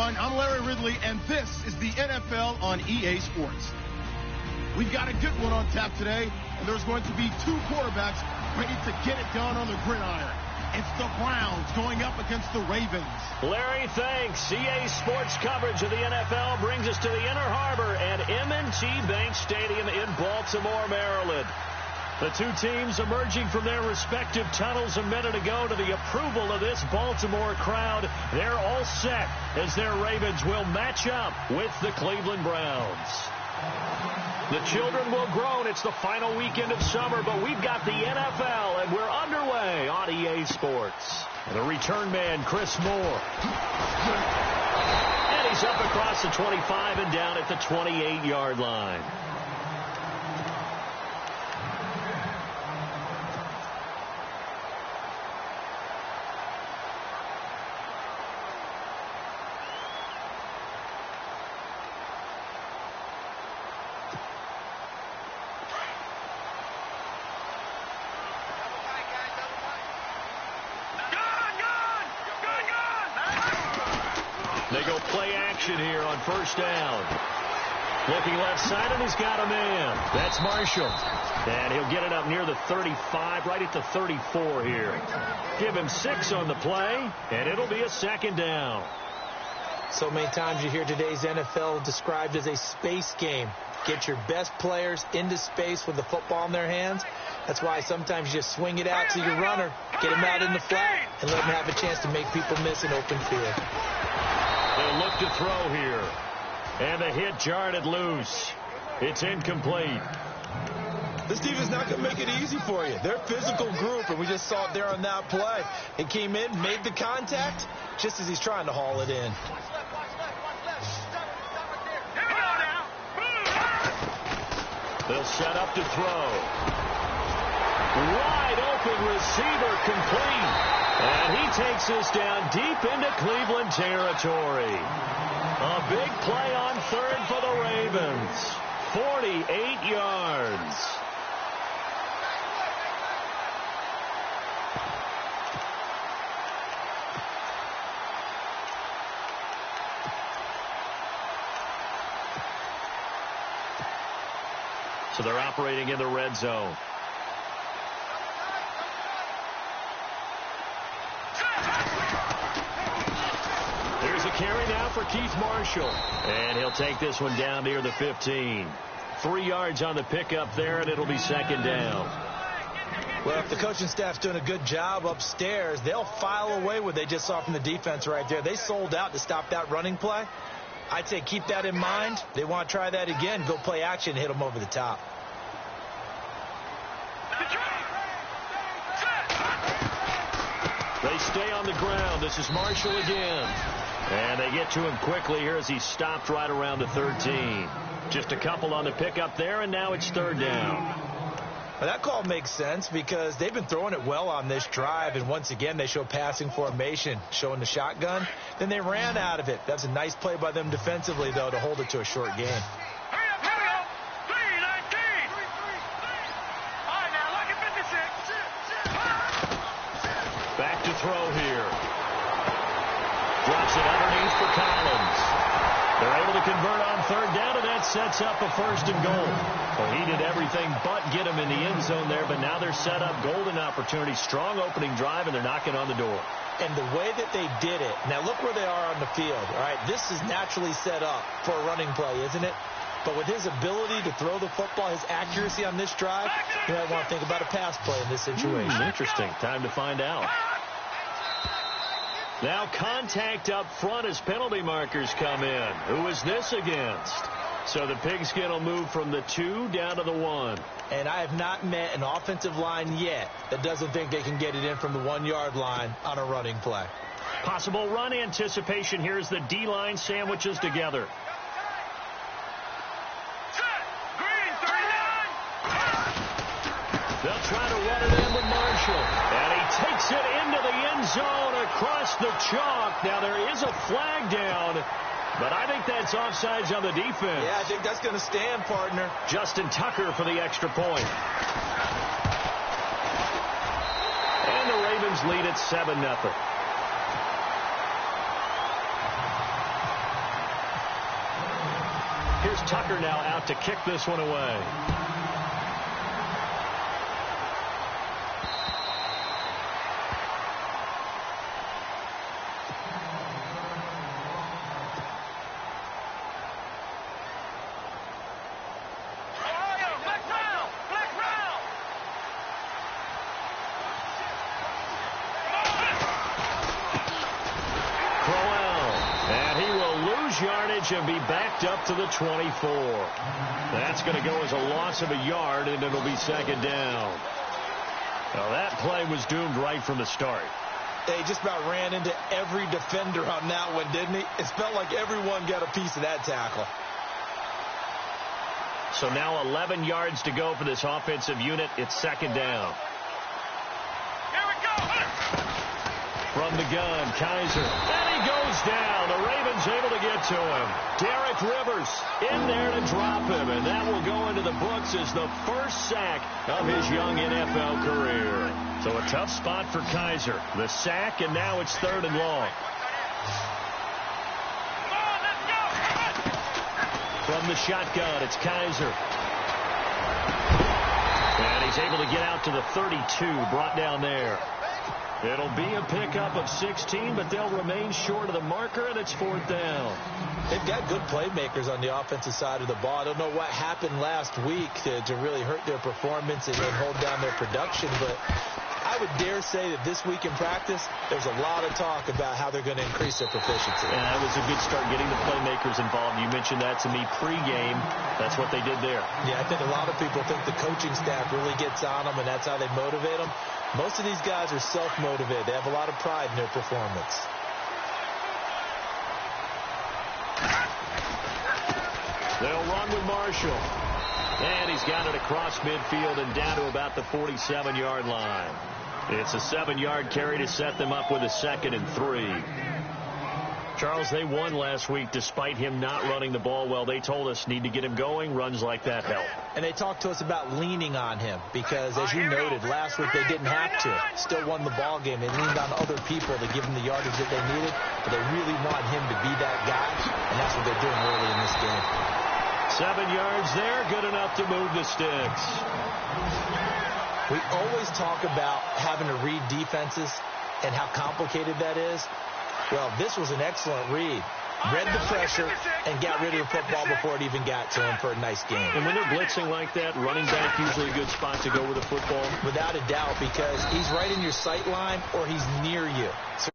everyone. I'm Larry Ridley, and this is the NFL on EA Sports. We've got a good one on tap today, and there's going to be two quarterbacks ready to get it done on the gridiron. It's the Browns going up against the Ravens. Larry, thanks. EA Sports coverage of the NFL brings us to the Inner Harbor at M&T Bank Stadium in Baltimore, Maryland. The two teams emerging from their respective tunnels a minute ago to the approval of this Baltimore crowd. They're all set as their Ravens will match up with the Cleveland Browns. The children will groan. It's the final weekend of summer, but we've got the NFL, and we're underway on EA Sports. The return man, Chris Moore. And he's up across the 25 and down at the 28-yard line. They go play action here on first down. Looking left side, and he's got a man. That's Marshall. And he'll get it up near the 35, right at the 34 here. Give him 6 on the play, and it'll be a second down. So many times you hear today's NFL described as a space game. Get your best players into space with the football in their hands. That's why sometimes you just swing it out to your runner, get him out in the flat, and let him have a chance to make people miss an open field. They'll look to throw here. And the hit jarred it loose. It's incomplete. This defense not going to make it easy for you. They're a physical group, and we just saw it there on that play. It came in, made the contact, just as he's trying to haul it in. They'll set up to throw. Wide open receiver complete. And he takes this down deep into Cleveland territory. A big play on third for the Ravens. 48 yards. So they're operating in the red zone. There's a carry now for Keith Marshall. And he'll take this one down near the 15. 3 yards on the pickup there, and it'll be second down. Well, if the coaching staff's doing a good job upstairs, they'll file away what they just saw from the defense right there. They sold out to stop that running play. I'd say keep that in mind. They want to try that again. Go play action and hit them over the top. They stay on the ground. This is Marshall again. And they get to him quickly here as he stopped right around the 13. Just a couple on the pickup there, and now it's third down. Well, that call makes sense because they've been throwing it well on this drive, and once again they show passing formation, showing the shotgun. Then they ran out of it. That's a nice play by them defensively, though, to hold it to a short game. Back to throw here. Drops it underneath for Collins. They're able to convert on third down, and that sets up a first and goal. Well, he did everything but get him in the end zone there, but now they're set up. Golden opportunity, strong opening drive, and they're knocking on the door. And the way that they did it, now look where they are on the field. All right, this is naturally set up for a running play, isn't it? But with his ability to throw the football, his accuracy on this drive, you might want to think about a pass play in this situation. Interesting. Time to find out. Now contact up front as penalty markers come in. Who is this against? So the pigskin will move from the 2 down to the 1. And I have not met an offensive line yet that doesn't think they can get it in from the 1-yard line on a running play. Possible run anticipation here as the D-line sandwiches together. They'll try to run it in with Marshall. And he takes it into the end zone across the chalk. Now there is a flag down, but I think that's offsides on the defense. Yeah, I think that's going to stand, partner. Justin Tucker for the extra point. And the Ravens lead at 7-0. Here's Tucker now out to kick this one away. Yardage and be backed up to the 24. That's going to go as a loss of a yard, and it'll be second down. Well, that play was doomed right from the start. They just about ran into every defender on that one, didn't he? It felt like everyone got a piece of that tackle. So now 11 yards to go for this offensive unit. It's second down. From the gun, Kaiser. And he goes down. The Ravens able to get to him. Derek Rivers in there to drop him. And that will go into the books as the first sack of his young NFL career. So a tough spot for Kaiser. The sack, and now it's third and long. From the shotgun, it's Kaiser. And he's able to get out to the 32, brought down there. It'll be a pickup of 16, but they'll remain short of the marker, and it's fourth down. They've got good playmakers on the offensive side of the ball. I don't know what happened last week to really hurt their performance and hold down their production, but I would dare say that this week in practice, there's a lot of talk about how they're going to increase their proficiency. And that was a good start getting the playmakers involved. You mentioned that to me pregame. That's what they did there. Yeah, I think a lot of people think the coaching staff really gets on them, and that's how they motivate them. Most of these guys are self-motivated. They have a lot of pride in their performance. They'll run with Marshall. And he's got it across midfield and down to about the 47-yard line. It's a 7-yard carry to set them up with a 2nd and 3. Charles, they won last week despite him not running the ball well. They told us need to get him going. Runs like that help. And they talked to us about leaning on him because, as you noted, last week they didn't have to. Still won the ball game. They leaned on other people to give them the yardage that they needed, but they really want him to be that guy, and that's what they're doing early in this game. 7 yards there, good enough to move the sticks. We always talk about having to read defenses and how complicated that is. Well, this was an excellent read. Read the pressure and got rid of the football before it even got to him for a nice game. And when they're blitzing like that, running back usually a good spot to go with the football? Without a doubt, because he's right in your sight line or he's near you. So